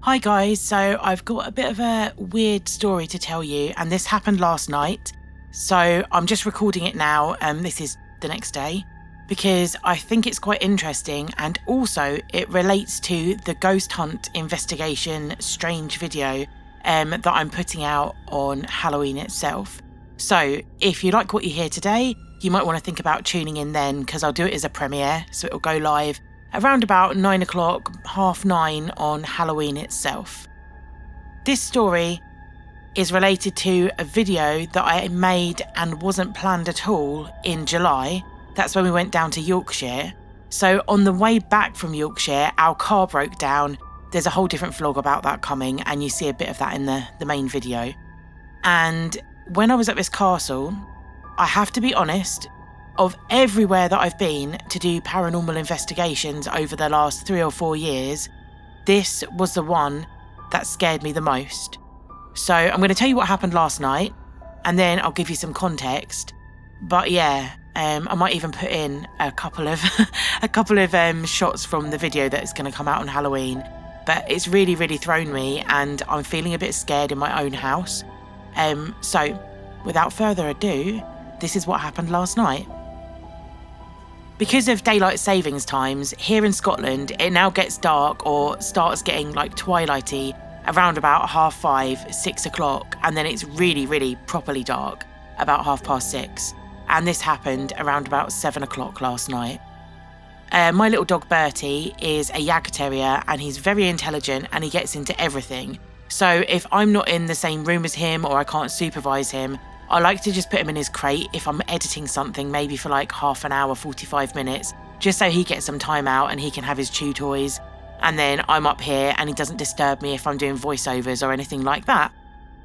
Hi guys, so I've got a bit of a weird story to tell you, and this happened last night. So I'm just recording it now, this is the next day, because I think it's quite interesting, and also it relates to the ghost hunt investigation strange video that I'm putting out on Halloween itself. So if you like what you hear today, you might want to think about tuning in then, because I'll do it as a premiere, so it'll go live around about 9 o'clock, 9:30 on Halloween itself. This story is related to a video that I made and wasn't planned at all in July. That's when we went down to Yorkshire. So on the way back from Yorkshire, our car broke down. There's a whole different vlog about that coming, and you see a bit of that in the main video. And when I was at this castle, I have to be honest, of everywhere that I've been to do paranormal investigations over the last 3 or 4 years, this was the one that scared me the most. So I'm going to tell you what happened last night, and then I'll give you some context. But yeah, I might even put in a couple of shots from the video that is going to come out on Halloween. But it's really, really thrown me, and I'm feeling a bit scared in my own house. So without further ado, this is what happened last night. Because of daylight savings times, here in Scotland, it now gets dark or starts getting like twilighty around about 5:30, 6 o'clock, and then it's really, really properly dark about 6:30. And this happened around about 7 o'clock last night. My little dog Bertie is a Yag Terrier, and he's very intelligent and he gets into everything. So if I'm not in the same room as him or I can't supervise him, I like to just put him in his crate if I'm editing something, maybe for like half an hour, 45 minutes, just so he gets some time out and he can have his chew toys. And then I'm up here and he doesn't disturb me if I'm doing voiceovers or anything like that.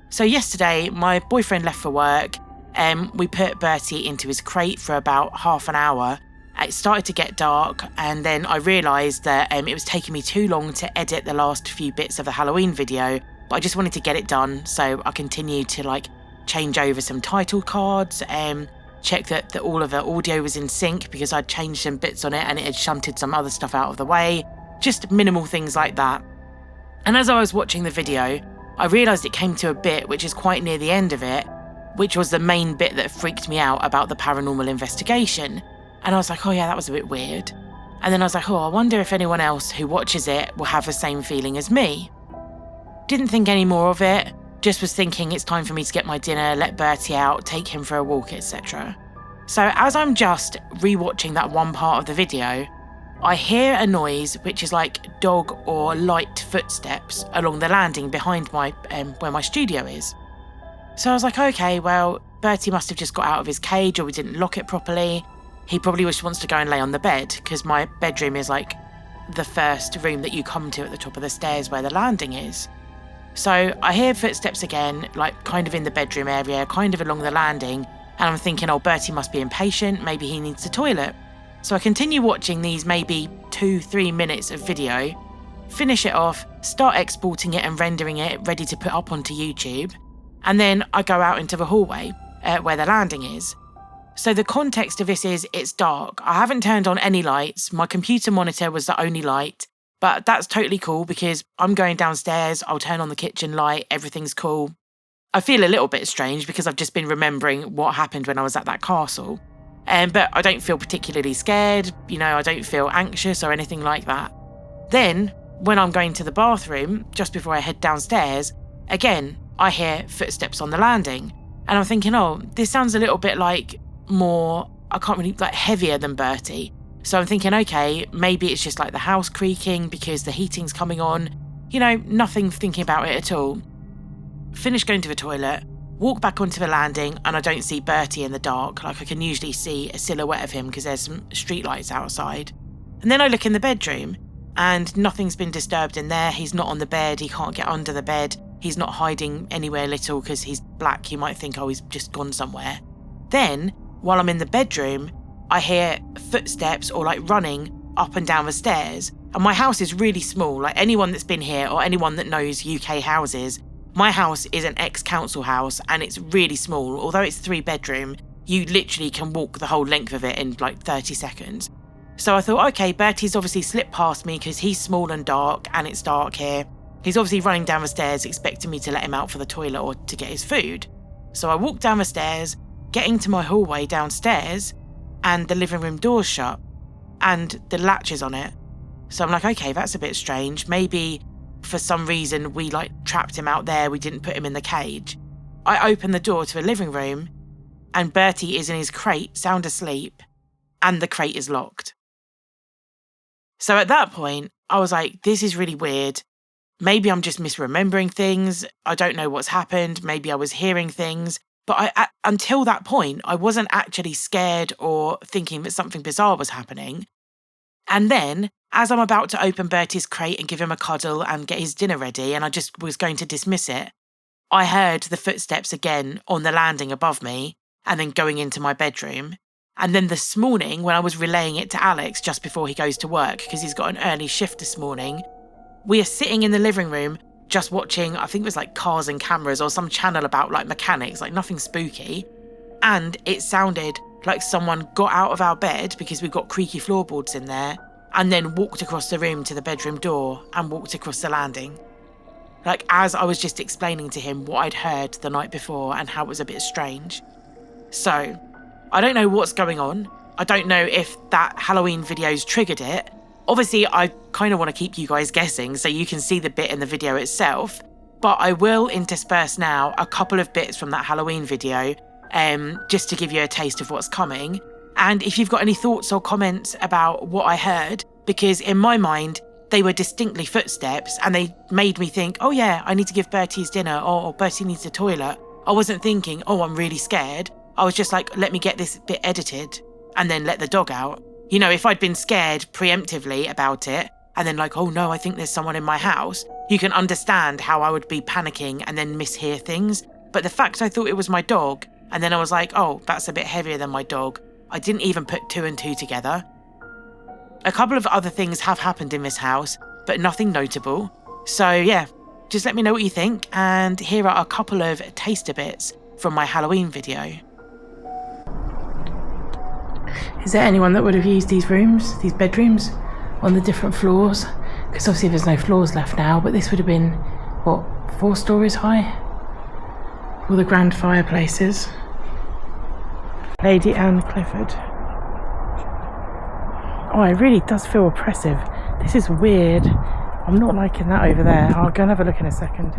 So yesterday, my boyfriend left for work, we put Bertie into his crate for about half an hour. It started to get dark, and then I realised that it was taking me too long to edit the last few bits of the Halloween video, but I just wanted to get it done, so I continued to change over some title cards, check that all of the audio was in sync because I'd changed some bits on it and it had shunted some other stuff out of the way, just minimal things like that. And as I was watching the video, I realised it came to a bit which is quite near the end of it, which was the main bit that freaked me out about the paranormal investigation. And I was like, oh yeah, that was a bit weird. And then I was like, oh, I wonder if anyone else who watches it will have the same feeling as me. Didn't think any more of it. Just was thinking it's time for me to get my dinner, let Bertie out, take him for a walk, etc. So as I'm just rewatching that one part of the video, I hear a noise which is like dog or light footsteps along the landing behind my where my studio is. So I was like, okay, well, Bertie must have just got out of his cage or we didn't lock it properly. He probably just wants to go and lay on the bed because my bedroom is like the first room that you come to at the top of the stairs where the landing is. So I hear footsteps again, like kind of in the bedroom area, kind of along the landing, and I'm thinking, oh, Bertie must be impatient, maybe he needs the toilet. So I continue watching these maybe 2-3 minutes of video, finish it off, start exporting it and rendering it, ready to put up onto YouTube, and then I go out into the hallway where the landing is. So the context of this is it's dark. I haven't turned on any lights. My computer monitor was the only light. But that's totally cool because I'm going downstairs, I'll turn on the kitchen light, everything's cool. I feel a little bit strange because I've just been remembering what happened when I was at that castle. But I don't feel particularly scared, I don't feel anxious or anything like that. Then, when I'm going to the bathroom, just before I head downstairs, again, I hear footsteps on the landing. And I'm thinking, oh, this sounds a little bit heavier than Bertie. So I'm thinking, okay, maybe it's just like the house creaking because the heating's coming on. Nothing thinking about it at all. Finish going to the toilet, walk back onto the landing, and I don't see Bertie in the dark. Like I can usually see a silhouette of him because there's some street lights outside. And then I look in the bedroom and nothing's been disturbed in there. He's not on the bed. He can't get under the bed. He's not hiding anywhere little because he's black. You might think, oh, he's just gone somewhere. Then, while I'm in the bedroom, I hear footsteps or running up and down the stairs. And my house is really small. Like anyone that's been here or anyone that knows UK houses, my house is an ex-council house and it's really small. Although it's 3-bedroom, you literally can walk the whole length of it in 30 seconds. So I thought, okay, Bertie's obviously slipped past me because he's small and dark and it's dark here. He's obviously running down the stairs expecting me to let him out for the toilet or to get his food. So I walk down the stairs, getting to my hallway downstairs, and the living room door's shut and the latch is on it. So I'm like, okay, that's a bit strange. Maybe for some reason we trapped him out there, we didn't put him in the cage. I open the door to the living room and Bertie is in his crate, sound asleep, and the crate is locked. So at that point, I was like, this is really weird. Maybe I'm just misremembering things. I don't know what's happened. Maybe I was hearing things. But until that point, I wasn't actually scared or thinking that something bizarre was happening. And then, as I'm about to open Bertie's crate and give him a cuddle and get his dinner ready, and I just was going to dismiss it, I heard the footsteps again on the landing above me and then going into my bedroom. And then this morning, when I was relaying it to Alex just before he goes to work, because he's got an early shift this morning, we are sitting in the living room just watching, I think it was Cars and Cameras or some channel about mechanics, nothing spooky. And it sounded like someone got out of our bed, because we've got creaky floorboards in there, and then walked across the room to the bedroom door and walked across the landing. As I was just explaining to him what I'd heard the night before and how it was a bit strange. So, I don't know what's going on. I don't know if that Halloween video's triggered it. Obviously, I kind of want to keep you guys guessing so you can see the bit in the video itself. But I will intersperse now a couple of bits from that Halloween video, just to give you a taste of what's coming. And if you've got any thoughts or comments about what I heard, because in my mind, they were distinctly footsteps and they made me think, oh yeah, I need to give Bertie his dinner, or Bertie needs the toilet. I wasn't thinking, oh, I'm really scared. I was just let me get this bit edited and then let the dog out. If I'd been scared preemptively about it and then oh no, I think there's someone in my house, you can understand how I would be panicking and then mishear things. But the fact I thought it was my dog, and then I was like, oh, that's a bit heavier than my dog. I didn't even put two and two together. A couple of other things have happened in this house, but nothing notable. So yeah, just let me know what you think, and here are a couple of taster bits from my Halloween video. Is there anyone that would have used these bedrooms, on the different floors? Because obviously there's no floors left now, but this would have been, 4 stories high? All the grand fireplaces. Lady Anne Clifford. Oh, it really does feel oppressive. This is weird. I'm not liking that over there. I'll go and have a look in a second.